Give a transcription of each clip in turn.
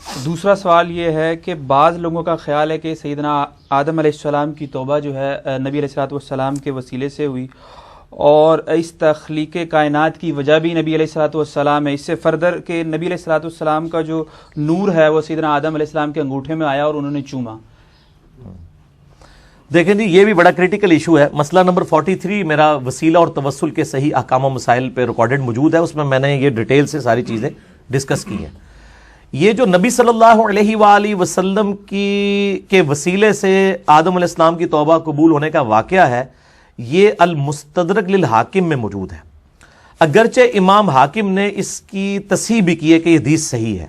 دوسرا سوال یہ ہے کہ بعض لوگوں کا خیال ہے کہ سیدنا آدم علیہ السلام کی توبہ جو ہے نبی علیہ الصلوۃ والسلام کے وسیلے سے ہوئی، اور اس تخلیق کائنات کی وجہ بھی نبی علیہ الصلوۃ والسلام ہے۔ اس سے فردر کہ نبی علیہ الصلوۃ والسلام کا جو نور ہے وہ سیدنا آدم علیہ السلام کے انگوٹھے میں آیا اور انہوں نے چوما۔ دیکھیں جی، یہ بھی بڑا کریٹیکل ایشو ہے۔ مسئلہ نمبر 43 میرا وسیلہ اور توسل کے صحیح احکام و مسائل پہ ریکارڈڈ موجود ہے، اس میں نے یہ ڈیٹیل سے ساری چیزیں ڈسکس کی ہیں۔ یہ جو نبی صلی اللہ علیہ وآلہ وسلم کے وسیلے سے آدم علیہ السلام کی توبہ قبول ہونے کا واقعہ ہے، یہ المستدرک للحاکم میں موجود ہے۔ اگرچہ امام حاکم نے اس کی تصحیح بھی کی ہے کہ یہ حدیث صحیح ہے،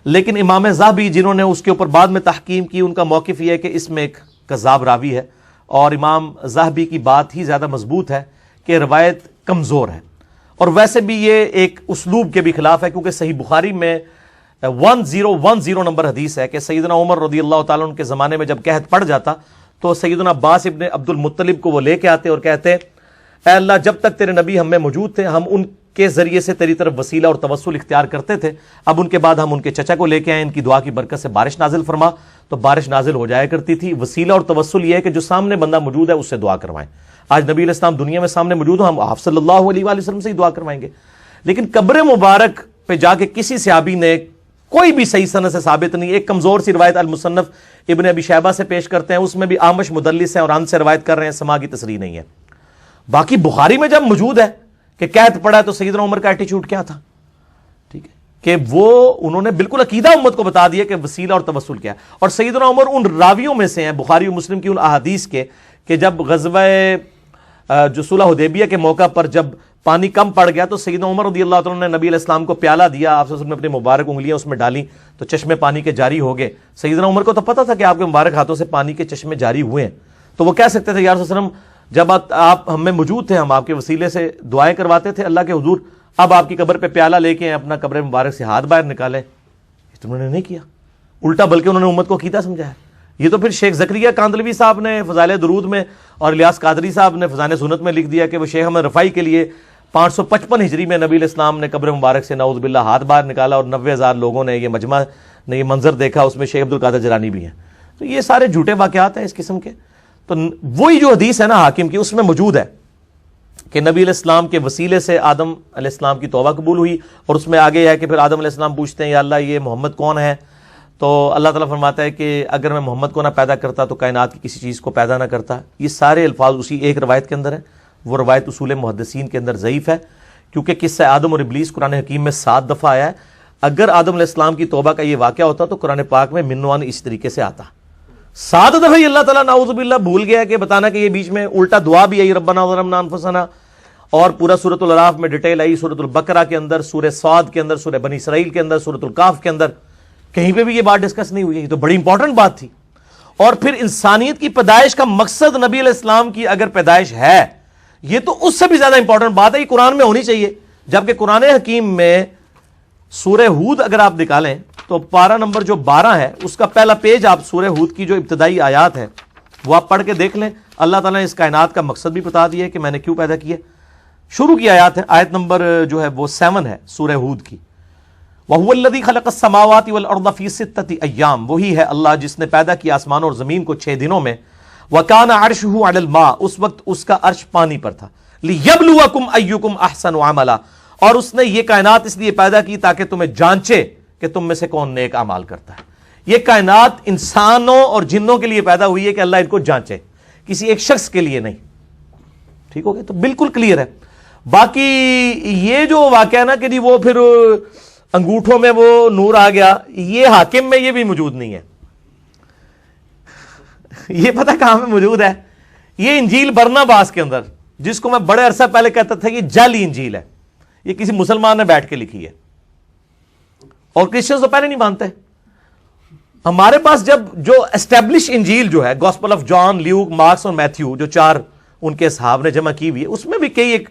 لیکن امام ذہبی جنہوں نے اس کے اوپر بعد میں تحقیم کی، ان کا موقف یہ ہے کہ اس میں ایک کذاب راوی ہے، اور امام ذہبی کی بات ہی زیادہ مضبوط ہے کہ روایت کمزور ہے۔ اور ویسے بھی یہ ایک اسلوب کے بھی خلاف ہے، کیونکہ صحیح بخاری میں 1010 نمبر حدیث ہے کہ سیدنا عمر رضی اللہ تعالیٰ عنہ کے زمانے میں جب قحط پڑ جاتا تو سیدنا عباس ابن عبد المطلب کو وہ لے کے آتے اور کہتے، اے اللہ، جب تک تیرے نبی ہم میں موجود تھے ہم ان کے ذریعے سے تیری طرف وسیلہ اور توسل اختیار کرتے تھے، اب ان کے بعد ہم ان کے چچا کو لے کے آئے، ان کی دعا کی برکت سے بارش نازل فرما، تو بارش نازل ہو جایا کرتی تھی۔ وسیلہ اور توسل یہ ہے کہ جو سامنے بندہ موجود ہے اس سے دعا کروائیں۔ آج نبی علیہ السلام دنیا میں سامنے موجود ہو، ہم آپ صلی اللہ علیہ وآلہ وسلم سے ہی دعا کروائیں گے۔ لیکن قبر مبارک پہ جا کے کسی صحابی نے کوئی بھی صحیح سند سے ثابت نہیں۔ ایک کمزور سی روایت المصنف ابن ابی شیبہ سے پیش کرتے ہیں، اس میں بھی آمش مدلس ہیں اور ان سے روایت کر رہے ہیں، سما کی تصریح نہیں ہے۔ باقی بخاری میں جب موجود ہے کہ قحط پڑا ہے تو سیدنا عمر کا ایٹیچیوڈ کیا تھا، ٹھیک ہے، کہ وہ انہوں نے بالکل عقیدہ امت کو بتا دیا کہ وسیلہ اور توسل کیا ہے۔ اور سیدنا عمر ان راویوں میں سے ہیں بخاری و مسلم کی ان احادیث کے کہ جب غزوہ جو صلح حدیبیہ کے موقع پر جب پانی کم پڑ گیا تو سیدنا عمر رضی اللہ عنہ نے نبی علیہ السلام کو پیالہ دیا، آپ صلی اللہ علیہ وسلم نے اپنی مبارک انگلیاں اس میں ڈالیں تو چشمے پانی کے جاری ہو گئے۔ سیدنا عمر کو تو پتہ تھا کہ آپ کے مبارک ہاتھوں سے پانی کے چشمے جاری ہوئے ہیں، تو وہ کہہ سکتے تھے یا رسول اللہ علیہ وسلم جب آپ ہم میں موجود تھے ہم آپ کے وسیلے سے دعائیں کرواتے تھے اللہ کے حضور، اب آپ کی قبر پہ پیالہ لے کے اپنا قبر مبارک سے ہاتھ باہر نکالیں، یہ تو انہوں نے نہیں کیا، الٹا بلکہ انہوں نے امت کو عقیدہ سمجھایا۔ یہ تو پھر شیخ زکریا کاندلوی صاحب نے فضائل درود میں اور الیاس قادری صاحب نے فضائل سنت میں لکھ دیا کہ وہ شیخ احمد رفاعی کے لیے 555 ہجری میں نبی علیہ السلام نے قبر مبارک سے نعوذ باللہ ہاتھ باہر نکالا، اور 90,000 لوگوں نے یہ مجمع نے یہ منظر دیکھا، اس میں شیخ عبد القادر جیلانی بھی ہیں۔ تو یہ سارے جھوٹے واقعات ہیں اس قسم کے۔ تو وہی جو حدیث ہے نا حاکم کی، اس میں موجود ہے کہ نبی علیہ السلام کے وسیلے سے آدم علیہ السلام کی توبہ قبول ہوئی، اور اس میں آگے ہے کہ پھر آدم علیہ السلام پوچھتے ہیں یا اللہ یہ محمد کون ہے، تو اللہ تعالیٰ فرماتا ہے کہ اگر میں محمد کو نہ پیدا کرتا تو کائنات کی کسی چیز کو پیدا نہ کرتا۔ یہ سارے الفاظ اسی ایک روایت کے اندر ہیں، وہ روایت اصول محدثین کے اندر ضعیف ہے، کیونکہ قصہ آدم اور ابلیس قرآن حکیم میں 7 دفعہ آیا ہے۔ اگر آدم علیہ السلام کی توبہ کا یہ واقعہ ہوتا تو قرآن پاک میں منوان اس طریقے سے آتا۔ 7 دفعہ ہی اللہ تعالیٰ نعوذ باللہ بھول گیا کہ بتانا کہ یہ بیچ میں الٹا دعا بھی آئی ربنا ظلمنا انفسنا، اور پورا سورۃ الاعراف میں ڈیٹیل آئی، سورۃ البقرہ کے اندر، سورہ صاد کے اندر، سورہ بنی اسرائیل کے اندر، سورۃ الکاف کے اندر، کہیں پہ بھی یہ بات ڈسکس نہیں ہوئی ہے۔ یہ تو بڑی امپورٹنٹ بات تھی۔ اور پھر انسانیت کی پیدائش کا مقصد نبی علیہ السلام کی اگر پیدائش ہے، یہ تو اس سے بھی زیادہ امپورٹنٹ بات ہے، یہ قرآن میں ہونی چاہیے۔ جبکہ قرآن حکیم میں سورہ ہود اگر آپ نکالیں تو پارہ نمبر جو 12 ہے اس کا پہلا پیج آپ سورہ ہود کی جو ابتدائی آیات ہے وہ آپ پڑھ کے دیکھ لیں، اللہ تعالیٰ نے اس کائنات کا مقصد بھی بتا دیا ہے کہ میں نے کیوں پیدا کیا۔ شروع کی آیات ہے، آیت نمبر جو ہے وہ 7 ہے سورہ ہود کی، وَهُوَ الَّذِي خَلَقَ السَّمَاوَاتِ وَالْأَرْضَ فِي سِتَّةِ أَيَّامٍ، وہی ہے اللہ جس نے پیدا کیا آسمان اور زمین کو 6 دنوں میں، وَكَانَ عَرْشُهُ عَلَى الْمَاءِ، اس وقت اس کا عرش پانی پر تھا، لِيَبْلُوَكُمْ أَيُّكُمْ أَحْسَنُ عَمَلًا، اور اس نے یہ کائنات اس لیے پیدا کی تاکہ تمہیں جانچے کہ تم میں سے کون نیک اعمال کرتا ہے۔ یہ کائنات انسانوں اور جنوں کے لیے پیدا ہوئی ہے کہ اللہ ان کو جانچے، کسی ایک شخص کے لیے نہیں، ٹھیک ہو گیا؟ تو بالکل کلیئر ہے۔ باقی یہ جو واقعہ ہے نا کہ وہ پھر انگوٹھوں میں وہ نور آ گیا، یہ حاکم میں یہ بھی موجود نہیں ہے۔ یہ پتہ کہاں میں موجود ہے؟ یہ انجیل برناباس کے اندر، جس کو میں بڑے عرصہ پہلے کہتا تھا یہ جعلی انجیل ہے، یہ کسی مسلمان نے بیٹھ کے لکھی ہے، اور کرسچنز تو پہلے نہیں مانتے۔ ہمارے پاس جب جو اسٹیبلش انجیل جو ہے gospel of John, Luke, Marks اور میتھیو، جو 4 ان کے اصحاب نے جمع کی ہوئی ہے، اس میں بھی کئی ایک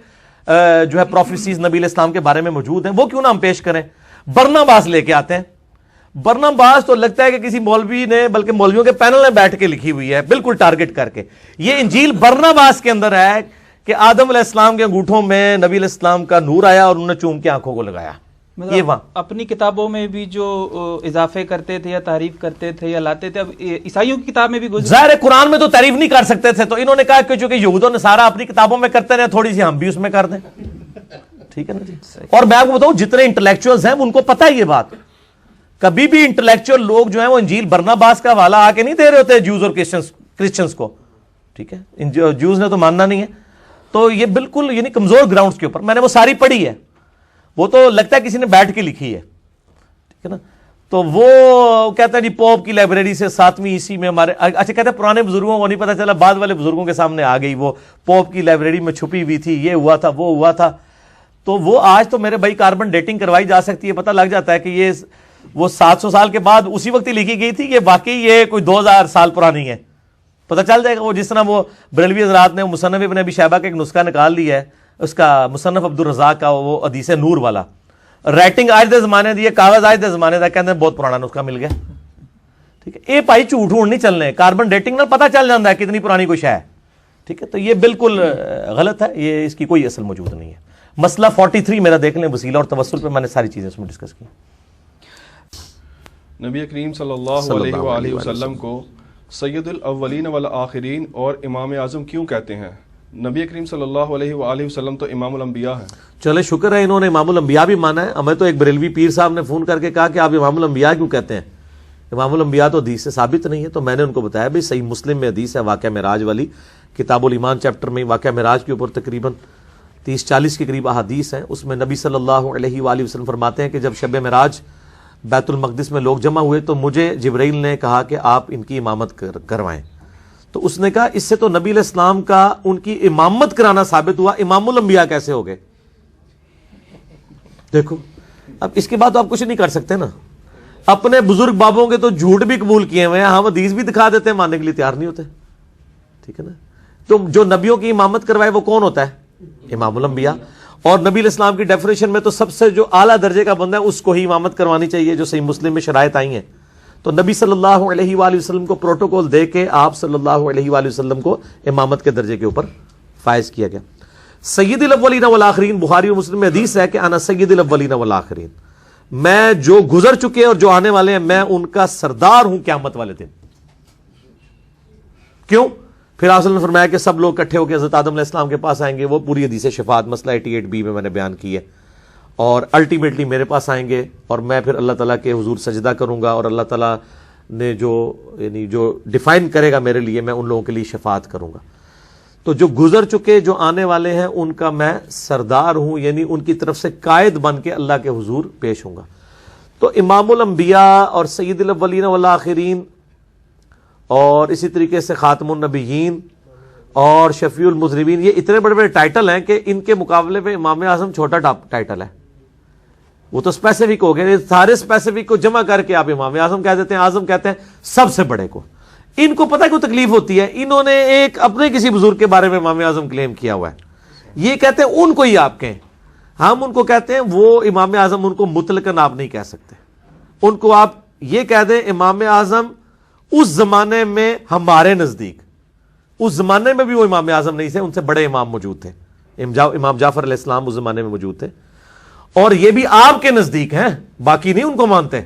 جو ہے پروفیسیز نبی علیہ السلام کے بارے میں موجود ہیں، وہ کیوں نہ ہم پیش کریں؟ برناباس لے کے آتے ہیں۔ برناباس تو لگتا ہے کہ کسی مولوی نے، بلکہ مولویوں کے پینل میں بیٹھ کے لکھی ہوئی ہے، بالکل ٹارگٹ کر کے۔ یہ انجیل برناباس کے اندر ہے کہ آدم علیہ السلام کے انگوٹھوں میں نبی علیہ السلام کا نور آیا اور انہوں نے چوم کے آنکھوں کو لگایا۔ یہ وہاں اپنی کتابوں میں بھی جو اضافے کرتے تھے یا تعریف کرتے تھے یا لاتے تھے، اب عیسائیوں کی کتاب میں بھی ظاہر قرآن میں تو تعریف نہیں کر سکتے تھے، تو انہوں نے کہا کہ چونکہ یہود و نصارہ اپنی کتابوں میں کرتے رہے، تھوڑی سی ہم بھی اس میں کر دیں. ٹھیک ہے نا جی. اور میں آپ کو بتاؤں جتنے انٹلیکچوئلز ہیں ان کو پتہ ہے یہ بات. کبھی بھی انٹلیکچوئل لوگ جو ہیں وہ انجیل برناباس کا حوالہ آ کے نہیں دے رہے ہوتے جوز اور کرسچنز کو. ٹھیک ہے، جوز نے تو ماننا نہیں ہے. تو یہ بالکل یعنی کمزور گراؤنڈز کے اوپر میں نے وہ ساری پڑھی ہے، وہ تو لگتا ہے کسی نے بیٹھ کے لکھی ہے. ٹھیک ہے نا. تو وہ کہتا ہے جی پوپ کی لائبریری سے 7ویں عیسوی میں ہمارے، اچھا کہتے ہیں پرانے بزرگوں کو نہیں پتا چلا، بعد والے بزرگوں کے سامنے آ گئی، وہ پوپ کی لائبریری میں چھپی ہوئی تھی، یہ ہوا تھا وہ ہوا تھا. تو وہ آج تو میرے بھائی کاربن ڈیٹنگ کروائی جا سکتی ہے، پتہ لگ جاتا ہے کہ یہ وہ 700 سال کے بعد اسی وقت ہی لکھی گئی تھی، یہ واقعی یہ کوئی 2000 سال پرانی ہے. پتہ چل جائے گا. وہ جس طرح وہ بریلوی حضرات نے مصنف ابن ابی شیبہ کا ایک نسخہ نکال لیا ہے، اس کا مصنف عبدالرزاق کا، وہ حدیث نور والا، رائٹنگ آج دے زمانے دی ہے، کاغذ آج دے زمانے دا، کہتے ہیں بہت پرانا نسخہ مل گیا. ٹھیک ہے. یہ بھائی جھوٹ نہیں چلنے، کاربن ڈیٹنگ نہ پتہ چل جاتا ہے کتنی پرانی کوئی شے ہے. ٹھیک ہے. تو یہ بالکل غلط ہے، یہ اس کی کوئی اصل موجود نہیں ہے. مسئلہ 43 میرا دیکھ لیں، وسیلہ اور توسل پہ میں نے ساری چیزیں اس میں ڈسکس کی. نبی کریم صلی اللہ علیہ وآلہ وسلم کو سید الاولین والآخرین اور امام اعظم کیوں کہتے ہیں؟ نبی کریم صلی اللہ علیہ وآلہ وسلم تو امام الانبیاء ہیں. چلے شکر ہے انہوں نے امام الانبیاء بھی مانا ہے. ہمیں تو ایک بریلوی پیر صاحب نے فون کر کے کہا کہ آپ امام الانبیاء کیوں کہتے ہیں؟ امام الانبیاء تو حدیث سے ثابت نہیں ہے. تو میں نے ان کو بتایا بھائی صحیح مسلم میں حدیث ہے واقعہ معراج والی، کتاب الایمان چیپٹر میں واقعہ معراج کے اوپر تقریباً 30-40 کے قریب احادیث ہیں. اس میں نبی صلی اللہ علیہ وآلہ وسلم فرماتے ہیں کہ جب شب معراج بیت المقدس میں لوگ جمع ہوئے تو مجھے جبرائیل نے کہا کہ آپ ان کی امامت کروائیں. تو اس نے کہا اس سے تو نبی علیہ السلام کا ان کی امامت کرانا ثابت ہوا، امام الانبیاء کیسے ہو گئے؟ دیکھو اب اس کے بعد تو آپ کچھ نہیں کر سکتے نا. اپنے بزرگ بابوں کے تو جھوٹ بھی قبول کیے ہوئے ہیں، ہم حدیث بھی دکھا دیتے ہیں، ماننے کے لیے تیار نہیں ہوتے. ٹھیک ہے نا. تو جو نبیوں کی امامت کروائے وہ کون ہوتا ہے؟ امام الانبیاء. اور نبی علیہ السلام کی ڈیفینیشن میں تو سب سے جو اعلیٰ درجے کا بندہ ہے اس کو ہی امامت کروانی چاہیے، جو صحیح مسلم میں شرائط آئی ہیں. تو نبی صلی اللہ علیہ وآلہ وسلم کو پروٹوکول دے کے آپ صلی اللہ علیہ وآلہ وسلم کو امامت کے درجے کے اوپر فائز کیا گیا. سید الاولین والآخرین، بخاری و مسلم میں حدیث ہے کہ انا سید الاولین والآخرین، میں جو گزر چکے اور جو آنے والے ہیں میں ان کا سردار ہوں قیامت والے دن. کیوں؟ پھر آپ نے فرمایا کہ سب لوگ اکٹھے ہو کے حضرت آدم علیہ السلام کے پاس آئیں گے. وہ پوری حدیث شفاعت مسئلہ 88B میں نے بیان کی ہے. اور الٹیمیٹلی میرے پاس آئیں گے اور میں پھر اللہ تعالیٰ کے حضور سجدہ کروں گا، اور اللہ تعالیٰ نے جو یعنی جو ڈیفائن کرے گا میرے لیے میں ان لوگوں کے لیے شفاعت کروں گا. تو جو گزر چکے جو آنے والے ہیں ان کا میں سردار ہوں، یعنی ان کی طرف سے قائد بن کے اللہ کے حضور پیش ہوں گا. تو امام الانبیاء اور سید الاولین والآخرین اور اسی طریقے سے خاتم النبیین اور شفیع المذنبین، یہ اتنے بڑے بڑے ٹائٹل ہیں کہ ان کے مقابلے پہ امام اعظم چھوٹا ٹائٹل ہے. وہ تو اسپیسیفک ہو گئے، سارے اسپیسیفک کو جمع کر کے آپ امام اعظم کہہ دیتے ہیں. اعظم کہتے ہیں سب سے بڑے کو. ان کو پتہ کیوں تکلیف ہوتی ہے؟ انہوں نے ایک اپنے کسی بزرگ کے بارے میں امام اعظم کلیم کیا ہوا ہے، یہ کہتے ہیں ان کو ہی آپ کہیں. ہم ان کو کہتے ہیں وہ امام اعظم، ان کو مطلقاً آپ نہیں کہہ سکتے. ان کو آپ یہ کہہ دیں امام اعظم اس زمانے میں ہمارے نزدیک، اس زمانے میں بھی وہ امام اعظم نہیں تھے، ان سے بڑے امام موجود تھے. امام جعفر علیہ السلام اس زمانے میں موجود تھے، اور یہ بھی آپ کے نزدیک ہیں، باقی نہیں ان کو مانتے.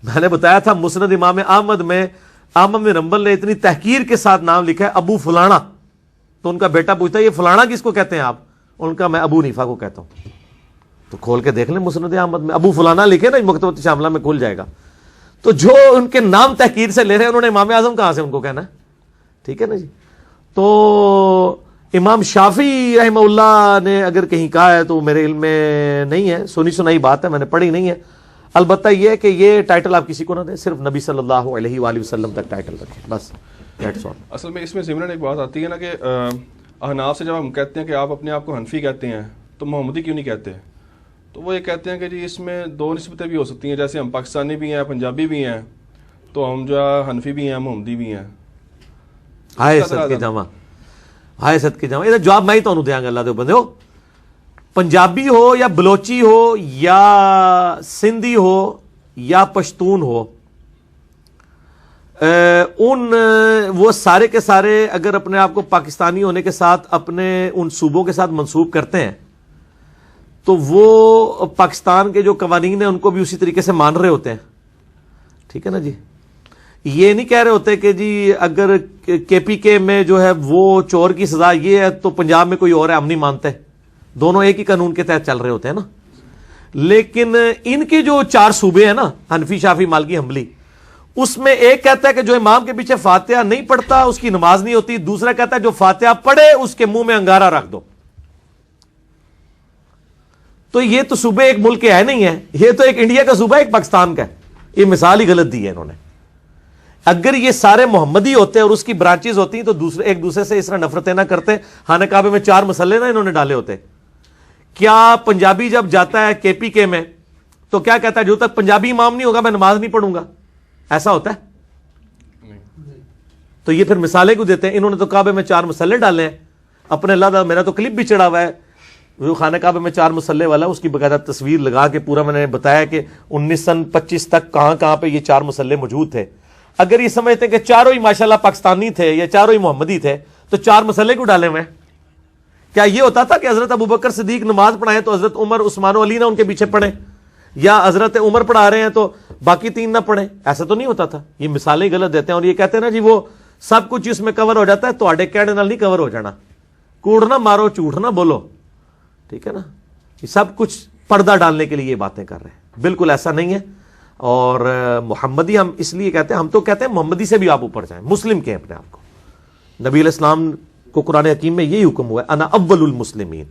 میں نے بتایا تھا مسند امام احمد میں احمد بن حنبل نے اتنی تحقیر کے ساتھ نام لکھا ہے ابو فلانا. تو ان کا بیٹا پوچھتا ہے یہ فلانا کس کو کہتے ہیں آپ؟ ان کا میں ابو حنیفہ کو کہتا ہوں. تو کھول کے دیکھ لیں مسند احمد میں ابو فلانا لکھے نا، مکتبۃ شاملہ میں کھل جائے گا. تو جو ان کے نام تحقیر سے لے رہے ہیں انہوں نے امام اعظم کہاں سے ان کو کہنا ہے؟ ٹھیک ہے نا جی. تو امام شافعی رحمہ اللہ نے اگر کہیں کہا ہے تو میرے علم میں نہیں ہے، سنی سنائی بات ہے، میں نے پڑھی نہیں ہے. البتہ یہ ہے کہ یہ ٹائٹل آپ کسی کو نہ دیں، صرف نبی صلی اللہ علیہ وآلہ وسلم تک ٹائٹل رکھیں بس. اصل میں اس میں ضمن ایک بات آتی ہے نا کہ احناف سے جب ہم کہتے ہیں کہ آپ اپنے آپ کو حنفی کہتے ہیں تو محمدی کیوں نہیں کہتے؟ تو وہ یہ کہتے ہیں کہ جی اس میں دو نسبتیں بھی ہو سکتی ہیں، جیسے ہم پاکستانی بھی ہیں، پنجابی بھی ہیں، تو ہم جو ہے حنفی بھی ہیں، محمدی بھی ہیں. ہائے صدقے جامع، ہائے صدقے جامع. یہ جواب میں ہی تو دیا گا اللہ دے بندے ہو. پنجابی ہو یا بلوچی ہو یا سندھی ہو یا پشتون ہو، وہ سارے کے سارے اگر اپنے آپ کو پاکستانی ہونے کے ساتھ اپنے ان صوبوں کے ساتھ منسوب کرتے ہیں تو وہ پاکستان کے جو قوانین ہیں ان کو بھی اسی طریقے سے مان رہے ہوتے ہیں. ٹھیک ہے نا جی. یہ نہیں کہہ رہے ہوتے کہ جی اگر کے پی کے میں جو ہے وہ چور کی سزا یہ ہے تو پنجاب میں کوئی اور ہے, ہم نہیں مانتے. دونوں ایک ہی قانون کے تحت چل رہے ہوتے ہیں نا. لیکن ان کے جو 4 صوبے ہیں نا, حنفی, شافعی, مالکی, حنبلی, اس میں ایک کہتا ہے کہ جو امام کے پیچھے فاتحہ نہیں پڑھتا اس کی نماز نہیں ہوتی. دوسرا کہتا ہے جو فاتحہ پڑھے اس کے منہ میں انگارہ رکھ دو. تو یہ تو صوبے ایک ملک کے ہے نہیں ہے, یہ تو ایک انڈیا کا صوبہ ایک پاکستان کا ہے. یہ مثال ہی غلط دی ہے انہوں نے. اگر یہ سارے محمدی ہوتے اور اس کی برانچز ہوتی تو ایک دوسرے سے اس طرح نفرتیں نہ کرتے. خانہ کعبے میں 4 مسلے نہ انہوں نے ڈالے ہوتے. کیا پنجابی جب جاتا ہے کے پی کے میں تو کیا کہتا ہے جو تک پنجابی امام نہیں ہوگا میں نماز نہیں پڑھوں گا؟ ایسا ہوتا ہے؟ تو یہ پھر مثالیں کو دیتے ہیں. انہوں نے تو کعبے میں 4 مسلے ڈالے ہیں اپنے. اللہ میرا تو کلپ بھی چڑھا ہوا ہے وہ خانہ کعبے میں 4 مسلے والا, اس کی باقاعدہ تصویر لگا کے پورا میں نے بتایا کہ 1925 تک کہاں پہ یہ 4 مسلے موجود تھے. اگر یہ سمجھتے ہیں کہ چاروں ہی ماشاءاللہ پاکستانی تھے یا چاروں ہی محمدی تھے تو 4 مسلے کو ڈالے ہوئے. کیا یہ ہوتا تھا کہ حضرت ابوبکر صدیق نماز پڑھائیں تو حضرت عمر, عثمان و علی نہ ان کے پیچھے پڑھیں, یا حضرت عمر پڑھا رہے ہیں تو باقی 3 نہ پڑھیں؟ ایسا تو نہیں ہوتا تھا. یہ مثالیں غلط دیتے ہیں اور یہ کہتے ہیں نا جی وہ سب کچھ اس میں کور ہو جاتا ہے. تو آڈے کہنے نال نہیں کور ہو جانا. کوڑ نہ مارو, جھوٹ نہ بولو. ٹھیک ہے نا. یہ سب کچھ پردہ ڈالنے کے لیے یہ باتیں کر رہے ہیں. بالکل ایسا نہیں ہے. اور محمدی ہم اس لیے کہتے ہیں, ہم تو کہتے ہیں محمدی سے بھی آپ اوپر جائیں, مسلم کہیں اپنے آپ کو. نبی علیہ السلام کو قرآن حکیم میں یہی حکم ہوا ہے انا اول المسلمین,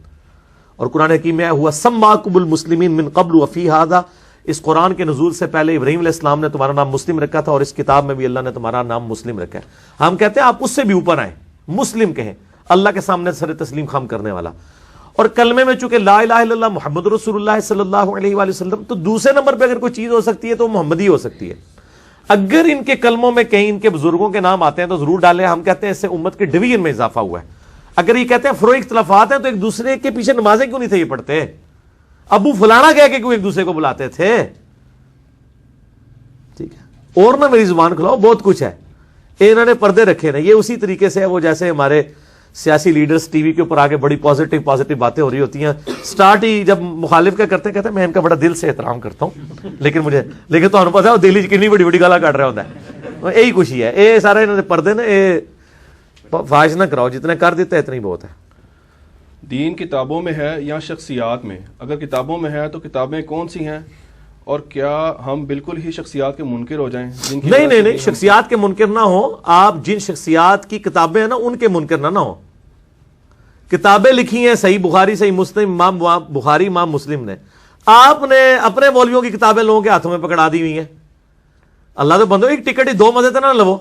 اور قرآن حکیم میں ہوا سماکم المسلمین من قبل وفی ھذا. اس قرآن کے نزول سے پہلے ابراہیم علیہ السلام نے تمہارا نام مسلم رکھا تھا اور اس کتاب میں بھی اللہ نے تمہارا نام مسلم رکھا ہے. ہم کہتے ہیں آپ اس سے بھی اوپر آئیں, مسلم کہیں, اللہ کے سامنے سر تسلیم خم کرنے والا. اور کلمے میں چونکہ لا الہ الا اللہ محمد رسول اللہ صلی اللہ علیہ وآلہ وسلم, تو دوسرے نمبر پہ اگر کوئی چیز ہو سکتی ہے تو محمدی ہو سکتی ہے. اگر ان کے کلموں میں کہیں ان کے بزرگوں کے نام آتے ہیں تو ضرور ڈالیں. ہم کہتے ہیں اس سے امت کے ڈویژن میں اضافہ ہوا ہے. اگر یہ کہتے ہیں فروع اختلافات ہیں تو ایک دوسرے کے پیچھے نمازیں کیوں نہیں تھے یہ پڑھتے؟ ابو فلانا کہہ کے کیوں ایک دوسرے کو بلاتے تھے؟ ٹھیک ہے. اور نہ میری زبان کھلاؤ, بہت کچھ ہے. انہوں نے پردے رکھے نا. یہ اسی طریقے سے ہے وہ جیسے ہمارے سیاسی لیڈرز ٹی وی کے اوپر آگے بڑی پازیٹیو باتیں ہو رہی ہوتی ہیں. سٹارٹ ہی جب مخالف کا کرتے کہتے ہیں میں ان کا بڑا دل سے احترام کرتا ہوں, لیکن تو پتا ہے وہ دلی کنی بڑی گالا کٹ رہا ہوتا ہے. یہی خوشی ہے. یہ سارے انہوں نے پردے نا فاش نہ کراؤ, جتنے کر دیتے ہیں اتنی بہت ہے. دین کتابوں میں ہے یا شخصیات میں؟ اگر کتابوں میں ہے تو کتابیں کون سی ہیں, اور کیا ہم بالکل ہی شخصیات کے منکر ہو جائیں؟ نہیں, شخصیات کے منکر نہ ہو آپ. جن شخصیات کی کتابیں ہیں نا ان کے منکر نہ ہو. کتابیں لکھی ہیں صحیح بخاری, صحیح مسلم, امام بخاری, امام مسلم نے. آپ نے اپنے مولویوں کی کتابیں لوگوں کے ہاتھوں میں پکڑا دی ہوئی ہیں. اللہ تو بندو ایک ٹکٹ ہی 2 مزے تو نہ لو.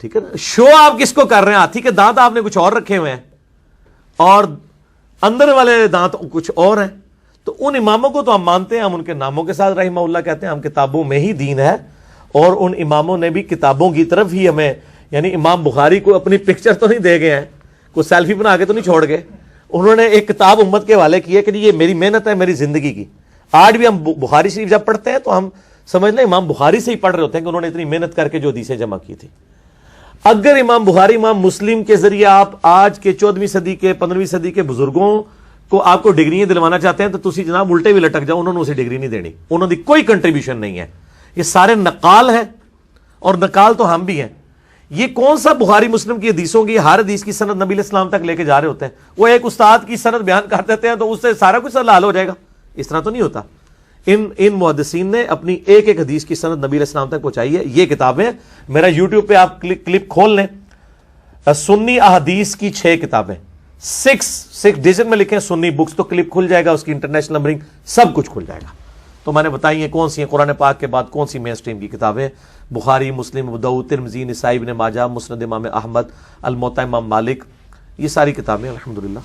ٹھیک ہے نا. شو آپ کس کو کر رہے ہیں؟ ہاتھی کے دانت آپ نے کچھ اور رکھے ہوئے ہیں اور اندر والے دانت کچھ اور ہیں. تو ان اماموں کو تو ہم مانتے ہیں, ہم ان کے ناموں کے ساتھ رحمہ اللہ کہتے ہیں. ہم کتابوں میں ہی دین ہے, اور ان اماموں نے بھی کتابوں کی طرف ہی ہمیں, یعنی امام بخاری کو اپنی پکچر تو نہیں دے گئے ہیں, کوئی سیلفی بنا کے تو نہیں چھوڑ گئے. انہوں نے ایک کتاب امت کے حوالے کی ہے کہ یہ میری محنت ہے, میری زندگی کی. آج بھی ہم بخاری شریف جب پڑھتے ہیں تو ہم سمجھ لیں امام بخاری سے ہی پڑھ رہے ہوتے ہیں کہ انہوں نے اتنی محنت کر کے جو حدیثیں جمع کی تھی. اگر امام بخاری, امام مسلم کے ذریعے آپ آج کے 14ویں صدی کے 15ویں صدی کے بزرگوں کو آپ کو ڈگریاں دلوانا چاہتے ہیں تو تسی جناب الٹے بھی لٹک جاؤ, انہوں نے اسے ڈگری نہیں دینی. انہوں نے کوئی کنٹریبیوشن نہیں ہے. یہ سارے نقال ہیں, اور نقال تو ہم بھی ہیں. یہ کون سا بخاری مسلم کی حدیثوں کی ہر حدیث کی سند نبی علیہ السلام تک لے کے جا رہے ہوتے ہیں؟ وہ ایک استاد کی سند بیان کر دیتے ہیں تو اس سے سارا کچھ حل ہو جائے گا. اس طرح تو نہیں ہوتا. ان محدثین نے اپنی ایک حدیث کی سند نبی علیہ السلام تک پہنچائی ہے. یہ کتابیں میرا یوٹیوب پہ آپ کلپ کھول لیں, سنی احادیث کی 6 کتابیں, 6 ڈیزن میں لکھیں سنی بکس, تو کلپ کھل جائے گا, اس کی انٹرنیشنل نمبرنگ سب کچھ کھل جائے گا. تو میں نے بتائی ہیں کون سی ہیں. قرآن پاک کے بعد کون سی مین سٹریم کی کتابیں؟ بخاری, مسلم, ابو داؤد, ترمذی, نسائی, ابن ماجہ, مسند امام احمد, الموطا امام مالک, یہ ساری کتابیں الحمدللہ.